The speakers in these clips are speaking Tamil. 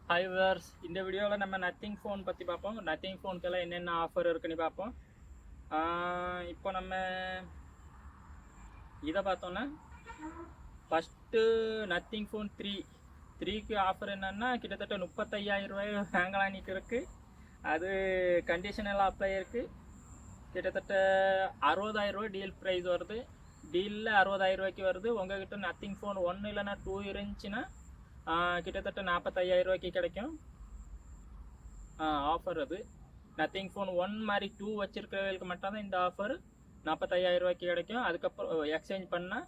ஹாய் வியூவர்ஸ், இந்த வீடியோவில் நம்ம நத்திங் ஃபோன் பற்றி பார்ப்போம். நத்திங் ஃபோனுக்கெல்லாம் என்னென்ன ஆஃபர் இருக்குன்னு பார்ப்போம். இப்போ நம்ம இதை பார்த்தோன்னா ஃபஸ்ட்டு நத்திங் ஃபோன் த்ரீக்கு ஆஃபர் என்னென்னா கிட்டத்தட்ட 35,000 ரூபாய் வாங்கலான்ட்டு இருக்குது. அது கண்டிஷனெல்லாம் அப்ளை இருக்குது. கிட்டத்தட்ட 60,000 ரூபாய் டீல் ப்ரைஸ் வருது. டீலில் 60,000 ரூபாய்க்கு வருது. உங்கள்கிட்ட நத்திங் ஃபோன் 1 இல்லைன்னா 2 இருந்துச்சுன்னா கிட்டத்தட்ட 45,000 ரூபாய்க்கு கிடைக்கும் ஆஃபர். அது நத்திங் ஃபோன் 1 மாதிரி 2 வச்சுருக்கிறவங்களுக்கு மட்டும்தான் இந்த ஆஃபர் 45,000 ரூபாய்க்கு கிடைக்கும். அதுக்கப்புறம் எக்ஸ்சேஞ்ச் பண்ணால்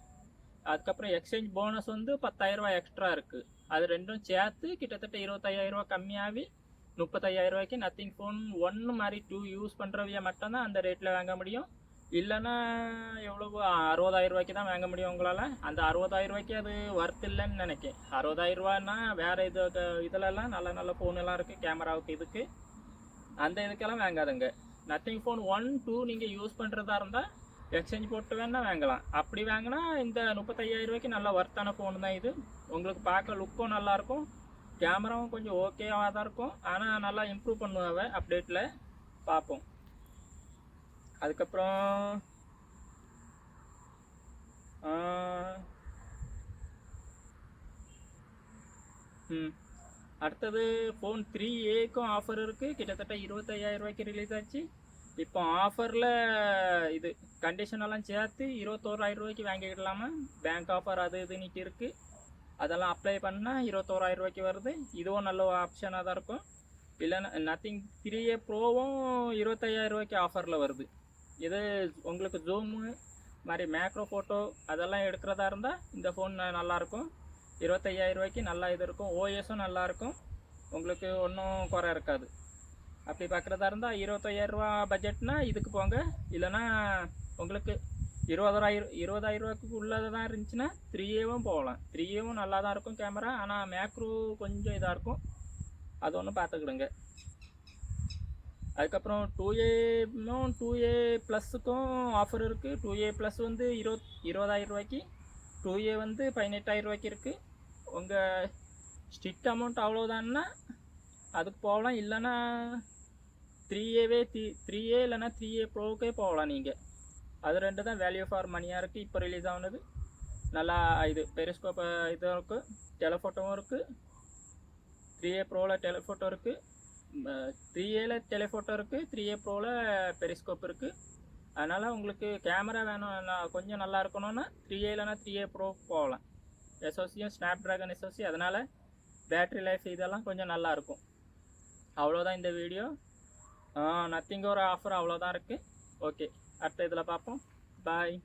அதுக்கப்புறம் எக்ஸ்சேஞ்ச் போனஸ் வந்து 10,000 ரூபாய் எக்ஸ்ட்ரா இருக்குது. அது ரெண்டும் சேர்த்து கிட்டத்தட்ட 25,000 ரூபா கம்மியாகி 35,000 ரூபாய்க்கு நத்திங் ஃபோன் 1 மாதிரி 2 யூஸ் பண்ணுறவைய மட்டும்தான் அந்த ரேட்டில் வாங்க முடியும். இல்லைன்னா எவ்வளவு 60,000 ரூபாய்க்கு தான் வாங்க முடியும் உங்களால். அந்த 60,000 ரூபாய்க்கு அது ஒர்த் இல்லைன்னு நினைக்கிறேன். 60,000 ரூபான்னா வேறு இதிலெல்லாம் நல்ல நல்ல ஃபோனெல்லாம் இருக்குது, கேமராவுக்கு இதுக்கு அந்த இதுக்கெல்லாம் வாங்காதுங்க. நத்திங் ஃபோன் 1, 2 நீங்கள் யூஸ் பண்ணுறதா இருந்தால் எக்ஸ்சேஞ்ச் போட்டு வேணால் வாங்கலாம். அப்படி வாங்கினா இந்த 35,000 ரூபாய்க்கு நல்ல ஒர்த்தான ஃபோன் தான் இது. உங்களுக்கு பார்க்க லுக்கும் நல்லாயிருக்கும், கேமராவும் கொஞ்சம் ஓகேவாக தான் இருக்கும். ஆனால் நல்லா இம்ப்ரூவ் பண்ணுவாங்க அப்டேட்டில் பார்ப்போம். அதுக்கப்புறம் அடுத்தது ஃபோன் 3ஏக்கும் ஆஃபர் இருக்குது. கிட்டத்தட்ட 25,000 ரூபாய்க்கு ரிலீஸ் ஆச்சு. இப்போ ஆஃபரில் இது கண்டிஷனெல்லாம் சேர்த்து 21,000 ரூபாய்க்கு வாங்கிக்கிடலாமா. பேங்க் ஆஃபர் அது இதுன்னுட்டு இருக்குது. அதெல்லாம் அப்ளை பண்ணால் 21,000 ரூபாய்க்கு வருது. இதுவும் நல்ல ஆப்ஷனாக தான் இருக்கும். இல்லைன்னா நத்திங் 3A ப்ரோவும் 25,000 ரூபாய்க்கு ஆஃபரில் வருது. இது உங்களுக்கு ஜூமு மாதிரி மேக்ரோ ஃபோட்டோ அதெல்லாம் எடுக்கிறதா இருந்தால் இந்த ஃபோன் நல்லாயிருக்கும். 25,000 ரூபாய்க்கு நல்லா இது இருக்கும். ஓஎஸும் நல்லாயிருக்கும், உங்களுக்கு ஒன்றும் குறை இருக்காது. அப்படி பார்க்குறதா இருந்தால் 25,000 ரூபா பட்ஜெட்னா இதுக்கு போங்க. இல்லைன்னா உங்களுக்கு 20,000 ரூபாய்க்கு உள்ளது தான் இருந்துச்சுன்னா 3ஏவும் போகலாம். 3ஏவும் நல்லா தான் இருக்கும் கேமரா. ஆனால் மேக்ரோ கொஞ்சம் இதாக இருக்கும், அது ஒன்று பார்த்துக்கிடுங்க. அதுக்கப்புறம் 2A ப்ளஸுக்கும் ஆஃபர் இருக்குது. 2A ப்ளஸ் வந்து 20,000 ரூபாய்க்கு, 2A வந்து 18,000 ரூபாய்க்கு இருக்குது. உங்கள் ஸ்ட்ரிக்ட் அமௌண்ட் அவ்வளோதான்னா அதுக்கு போகலாம். இல்லைன்னா 3A இல்லைன்னா 3A ப்ரோக்கே போகலாம் நீங்கள். அது ரெண்டு தான் வேல்யூ ஃபார் மணியாக இருக்குது. இப்போ ரிலீஸ் ஆகுனது நல்லா இது பெரிஸ்கோப் இதுவும் இருக்குது, டெலிஃபோட்டோவும் இருக்குது. 3A ப்ரோவில் டெலிஃபோட்டோ இருக்குது, 3Aல டெலிஃபோட்டோ இருக்குது, 3A ப்ரோவில் பெரிஸ்கோப் இருக்குது. அதனால் உங்களுக்கு கேமரா வேணும் கொஞ்சம் நல்லா இருக்கணும்னா 3A இல்லைனா 3A ப்ரோ போகலாம். எஸ்ஓசியும் ஸ்னாப் ட்ராகன் எஸ்ஓசி, அதனால் பேட்ரி லைஃப் இதெல்லாம் கொஞ்சம் நல்லாயிருக்கும். அவ்வளோதான் இந்த வீடியோ. நத்திங் ஒரு ஆஃபர் அவ்வளோதான் இருக்குது. ஓகே, அடுத்த இதில் பார்ப்போம். பாய்.